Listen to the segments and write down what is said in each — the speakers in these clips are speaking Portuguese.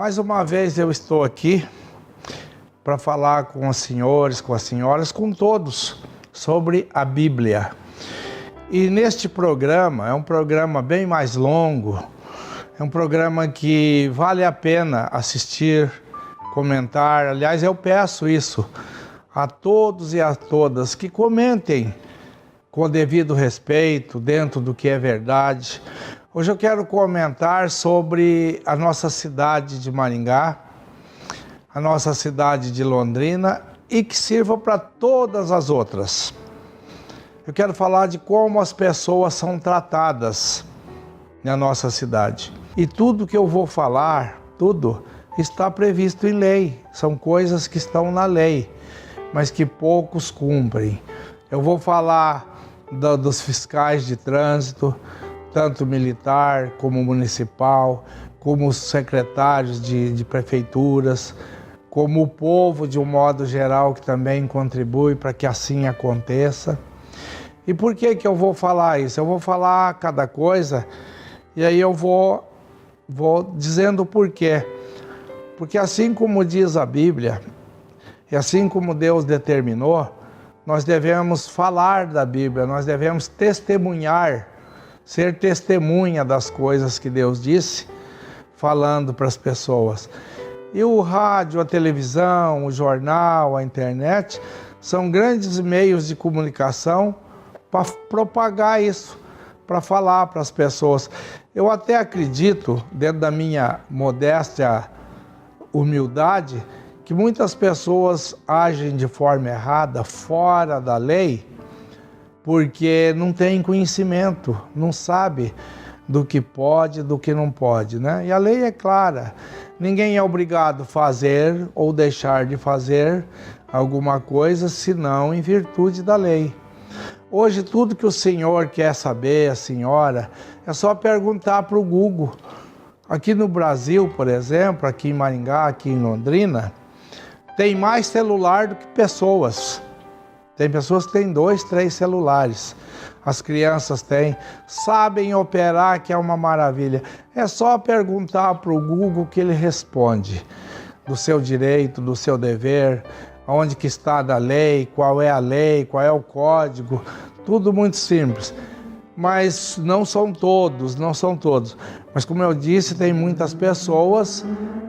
Mais uma vez eu estou aqui para falar com os senhores, com as senhoras, com todos sobre a Bíblia. E neste programa, é um programa bem mais longo, é um programa que vale a pena assistir, comentar. Aliás, eu peço isso a todos e a todas que comentem com o devido respeito, dentro do que é verdade. Hoje eu quero comentar sobre a nossa cidade de Maringá, a nossa cidade de Londrina e que sirva para todas as outras. Eu quero falar de como as pessoas são tratadas na nossa cidade. E tudo que eu vou falar, tudo, está previsto em lei. São coisas que estão na lei, mas que poucos cumprem. Eu vou falar dos fiscais de trânsito, tanto militar como municipal, como os secretários de prefeituras, como o povo de um modo geral que também contribui para que assim aconteça. E por que eu vou falar isso? Eu vou falar cada coisa e aí eu vou dizendo o porquê. Porque assim como diz a Bíblia, e assim como Deus determinou, nós devemos falar da Bíblia, nós devemos testemunhar, ser testemunha das coisas que Deus disse, falando para as pessoas. E o rádio, a televisão, o jornal, a internet, são grandes meios de comunicação para propagar isso, para falar para as pessoas. Eu até acredito, dentro da minha modéstia humildade, que muitas pessoas agem de forma errada, fora da lei, porque não tem conhecimento, não sabe do que pode, do que não pode, né? E a lei é clara, ninguém é obrigado a fazer ou deixar de fazer alguma coisa, senão em virtude da lei. Hoje tudo que o senhor quer saber, a senhora, é só perguntar para o Google. Aqui no Brasil, por exemplo, aqui em Maringá, aqui em Londrina, tem mais celular do que pessoas. Tem pessoas que têm 2, 3 celulares. As crianças têm, sabem operar, que é uma maravilha. É só perguntar para o Google que ele responde. Do seu direito, do seu dever, onde que está da lei, qual é o código. Tudo muito simples. Mas não são todos. Mas como eu disse, tem muitas pessoas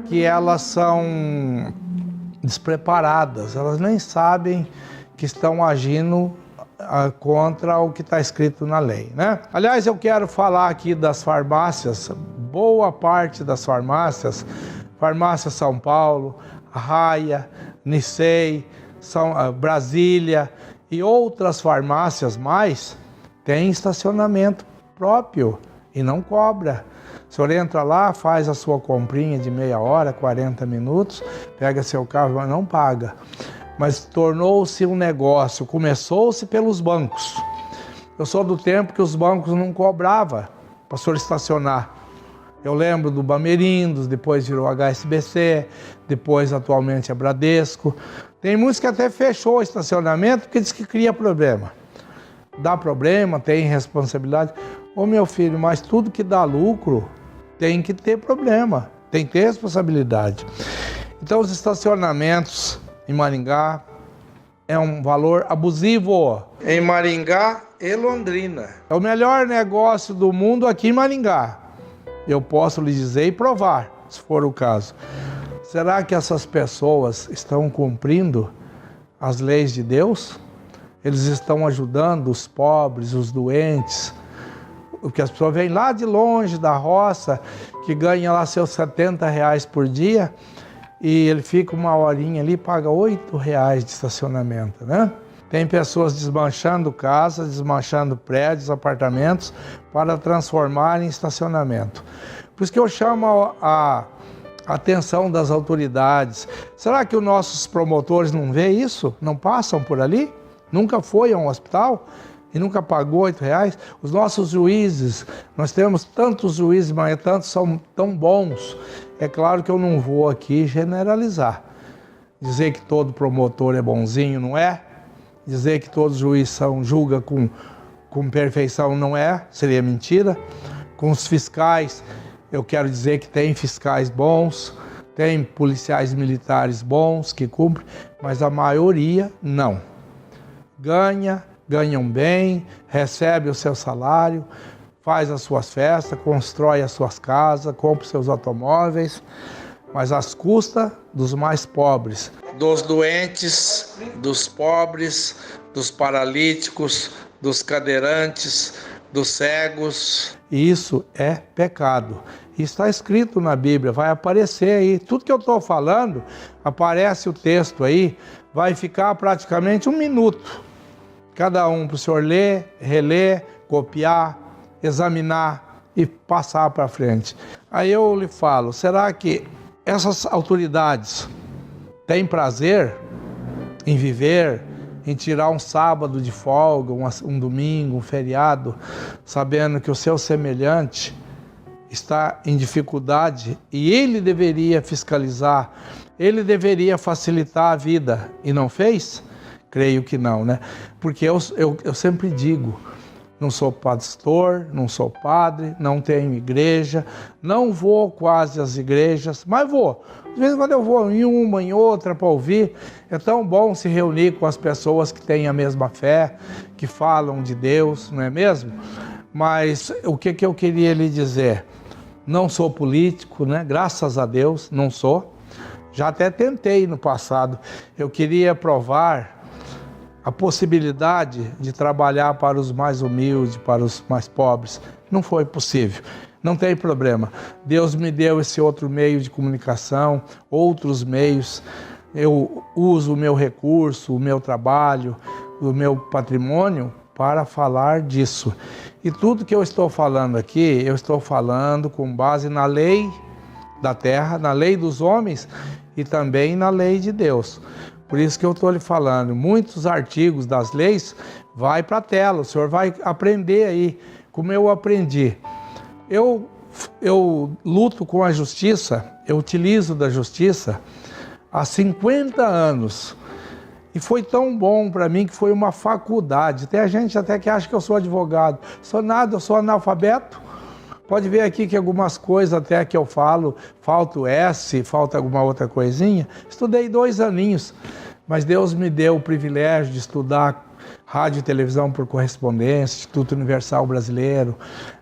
que elas são despreparadas, elas nem sabem que estão agindo contra o que está escrito na lei, né? Aliás, eu quero falar aqui das farmácias, boa parte das farmácias, Farmácia São Paulo, Raia, Nicei, Brasília e outras farmácias mais, tem estacionamento próprio e não cobra. O senhor entra lá, faz a sua comprinha de meia hora, 40 minutos, pega seu carro, mas não paga. Mas tornou-se um negócio, começou-se pelos bancos. Eu sou do tempo que os bancos não cobravam para o senhor estacionar. Eu lembro do Bamerindos, depois virou HSBC, depois atualmente é Bradesco. Tem muitos que até fechou o estacionamento porque diz que cria problema. Dá problema, tem responsabilidade. Ô meu filho, mas tudo que dá lucro tem que ter problema, tem que ter responsabilidade. Então os estacionamentos em Maringá é um valor abusivo. Em Maringá e Londrina. É o melhor negócio do mundo aqui em Maringá. Eu posso lhe dizer e provar, se for o caso. Será que essas pessoas estão cumprindo as leis de Deus? Eles estão ajudando os pobres, os doentes, porque as pessoas vêm lá de longe, da roça, que ganha lá seus R$70 por dia, e ele fica uma horinha ali e paga R$8 de estacionamento, né? Tem pessoas desmanchando casas, desmanchando prédios, apartamentos, para transformar em estacionamento. Por isso que eu chamo a atenção das autoridades. Será que os nossos promotores não veem isso? Não passam por ali? Nunca foi a um hospital e nunca pagou R$8? Os nossos juízes, nós temos tantos juízes, mas tantos são tão bons. É claro que eu não vou aqui generalizar. Dizer que todo promotor é bonzinho, não é? Dizer que todo juiz julga com perfeição, não é? Seria mentira. Com os fiscais, eu quero dizer que tem fiscais bons, tem policiais militares bons que cumprem, mas a maioria não. Ganham bem, recebe o seu salário, faz as suas festas, constrói as suas casas, compra os seus automóveis, mas às custas dos mais pobres, dos doentes, dos pobres, dos paralíticos, dos cadeirantes, dos cegos. E isso é pecado. Está escrito na Bíblia, vai aparecer aí. Tudo que eu estou falando, aparece o texto aí, vai ficar praticamente 1 minuto. Cada um para o senhor ler, reler, copiar, examinar e passar para frente. Aí eu lhe falo, será que essas autoridades têm prazer em viver, em tirar um sábado de folga, um domingo, um feriado, sabendo que o seu semelhante está em dificuldade e ele deveria fiscalizar, ele deveria facilitar a vida e não fez? Creio que não, né? Porque eu sempre digo, não sou pastor, não sou padre, não tenho igreja, não vou quase às igrejas, mas vou. De vez em quando eu vou em uma, em outra para ouvir. É tão bom se reunir com as pessoas que têm a mesma fé, que falam de Deus, não é mesmo? Mas o que eu queria lhe dizer? Não sou político, né? Graças a Deus, não sou. Já até tentei no passado. Eu queria provar a possibilidade de trabalhar para os mais humildes, para os mais pobres. Não foi possível. Não tem problema. Deus me deu esse outro meio de comunicação, outros meios. Eu uso o meu recurso, o meu trabalho, o meu patrimônio para falar disso. E tudo que eu estou falando aqui, eu estou falando com base na lei da terra, na lei dos homens e também na lei de Deus. Por isso que eu estou lhe falando, muitos artigos das leis vai para a tela, o senhor vai aprender aí, como eu aprendi. Eu luto com a justiça, eu utilizo da justiça há 50 anos. E foi tão bom para mim que foi uma faculdade. Tem gente até que acha que eu sou advogado. Sou nada, eu sou analfabeto. Pode ver aqui que algumas coisas até que eu falo, falta o S, falta alguma outra coisinha. Estudei 2 aninhos, mas Deus me deu o privilégio de estudar rádio e televisão por correspondência, Instituto Universal Brasileiro,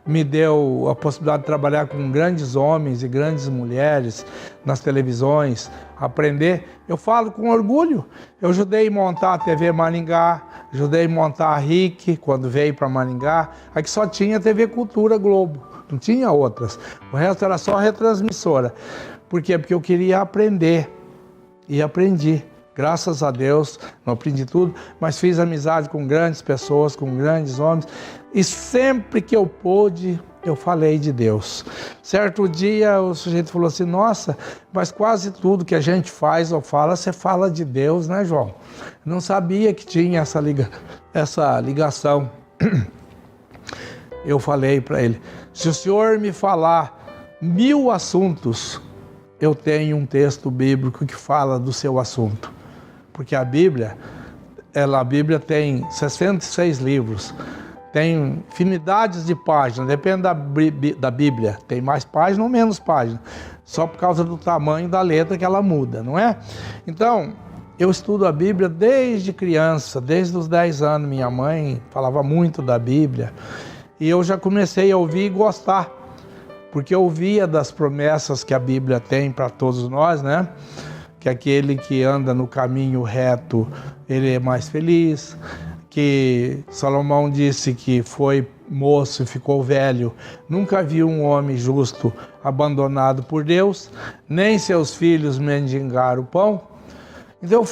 me deu a possibilidade de trabalhar com grandes homens e grandes mulheres nas televisões, aprender. Eu falo com orgulho, eu ajudei a montar a TV Maringá, ajudei a montar a RIC quando veio para Maringá, aqui só tinha TV Cultura Globo, não tinha outras, o resto era só retransmissora. Por quê? Porque eu queria aprender e aprendi. Graças a Deus, não aprendi tudo, mas fiz amizade com grandes pessoas, com grandes homens. E sempre que eu pude, eu falei de Deus. Certo dia, o sujeito falou assim, nossa, mas quase tudo que a gente faz ou fala, você fala de Deus, né, João? Não sabia que tinha essa ligação. Eu falei para ele, se o senhor me falar 1000 assuntos, eu tenho um texto bíblico que fala do seu assunto. Porque a Bíblia tem 66 livros, tem infinidades de páginas, depende da Bíblia, tem mais páginas ou menos páginas, só por causa do tamanho da letra que ela muda, não é? Então, eu estudo a Bíblia desde criança, desde os 10 anos, minha mãe falava muito da Bíblia, e eu já comecei a ouvir e gostar, porque eu ouvia das promessas que a Bíblia tem para todos nós, né? Que aquele que anda no caminho reto, ele é mais feliz, que Salomão disse que foi moço e ficou velho, nunca viu um homem justo abandonado por Deus, nem seus filhos mendigar o pão. Então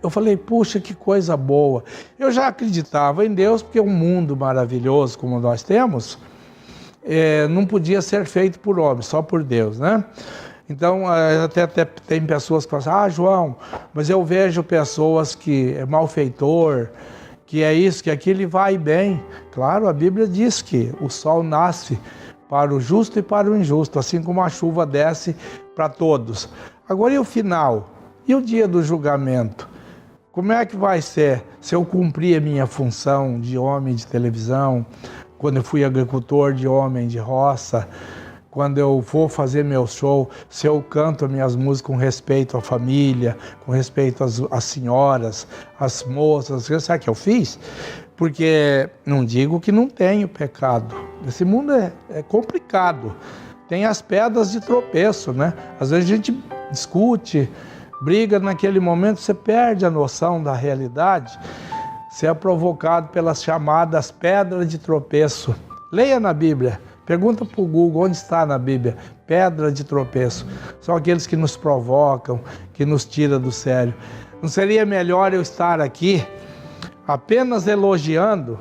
eu falei, puxa, que coisa boa. Eu já acreditava em Deus, porque um mundo maravilhoso como nós temos, não podia ser feito por homem, só por Deus, né? Então, até tem pessoas que falam assim, João, mas eu vejo pessoas que é malfeitor, que é isso, que aquilo, e vai bem. Claro, a Bíblia diz que o sol nasce para o justo e para o injusto, assim como a chuva desce para todos. Agora, e o final? E o dia do julgamento? Como é que vai ser se eu cumprir a minha função de homem de televisão, quando eu fui agricultor, de homem de roça, quando eu vou fazer meu show, se eu canto minhas músicas com respeito à família, com respeito às senhoras, às moças, sabe o que eu fiz? Porque não digo que não tenho pecado. Esse mundo é complicado. Tem as pedras de tropeço, né? Às vezes a gente discute, briga, naquele momento você perde a noção da realidade. Você é provocado pelas chamadas pedras de tropeço. Leia na Bíblia. Pergunta para o Google onde está na Bíblia. Pedra de tropeço. São aqueles que nos provocam, que nos tiram do sério. Não seria melhor eu estar aqui apenas elogiando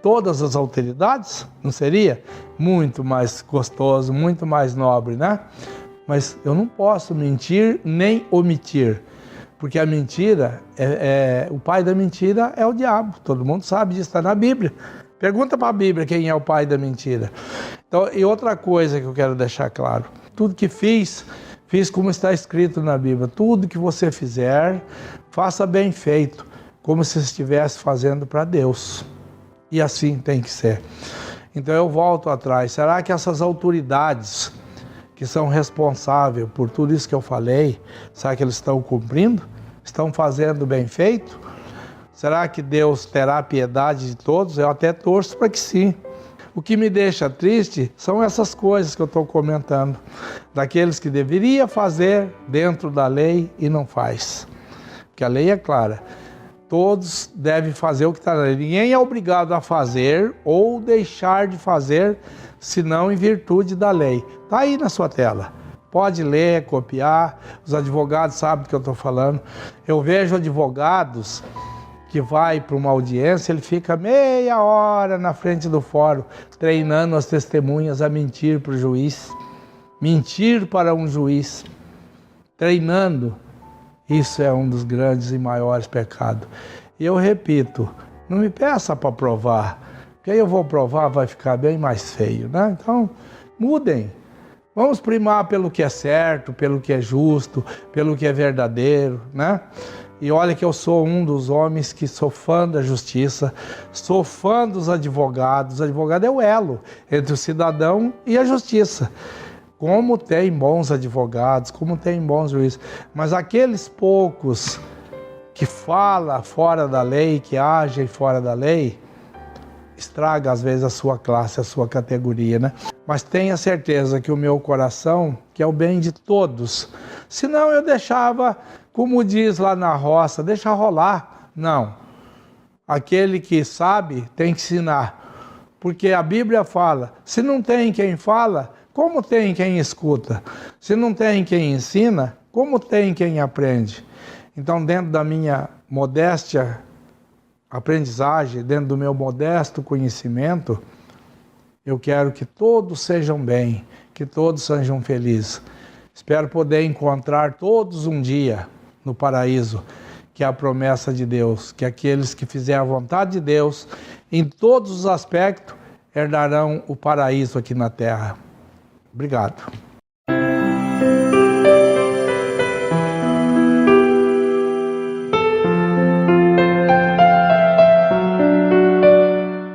todas as autoridades? Não seria? Muito mais gostoso, muito mais nobre, né? Mas eu não posso mentir nem omitir. Porque a mentira, o pai da mentira é o diabo. Todo mundo sabe disso, está na Bíblia. Pergunta para a Bíblia quem é o pai da mentira. Então, e outra coisa que eu quero deixar claro. Tudo que fiz como está escrito na Bíblia. Tudo que você fizer, faça bem feito, como se estivesse fazendo para Deus. E assim tem que ser. Então eu volto atrás. Será que essas autoridades que são responsáveis por tudo isso que eu falei, será que eles estão cumprindo? Estão fazendo bem feito? Será que Deus terá piedade de todos? Eu até torço para que sim. O que me deixa triste são essas coisas que eu estou comentando, daqueles que deveria fazer dentro da lei e não faz. Porque a lei é clara. Todos devem fazer o que está na lei. Ninguém é obrigado a fazer ou deixar de fazer, senão em virtude da lei. Está aí na sua tela. Pode ler, copiar. Os advogados sabem do que eu estou falando. Eu vejo advogados que vai para uma audiência, ele fica meia hora na frente do fórum, treinando as testemunhas a mentir para o juiz. Mentir para um juiz. Treinando. Isso é um dos grandes e maiores pecados. E eu repito, não me peça para provar, porque aí eu vou provar, vai ficar bem mais feio, né? Então, mudem. Vamos primar pelo que é certo, pelo que é justo, pelo que é verdadeiro, né? E olha que eu sou um dos homens que sou fã da justiça, sou fã dos advogados. O advogado é o elo entre o cidadão e a justiça. Como tem bons advogados, como tem bons juízes. Mas aqueles poucos que falam fora da lei, que agem fora da lei, estraga às vezes a sua classe, a sua categoria, né? Mas tenha certeza que o meu coração quer o bem de todos. Senão eu deixava, como diz lá na roça, deixa rolar. Não. Aquele que sabe tem que ensinar. Porque a Bíblia fala, se não tem quem fala, como tem quem escuta? Se não tem quem ensina, como tem quem aprende? Então, dentro da minha modéstia aprendizagem, dentro do meu modesto conhecimento, eu quero que todos sejam bem, que todos sejam felizes. Espero poder encontrar todos um dia no paraíso, que é a promessa de Deus, que aqueles que fizerem a vontade de Deus, em todos os aspectos, herdarão o paraíso aqui na terra. Obrigado.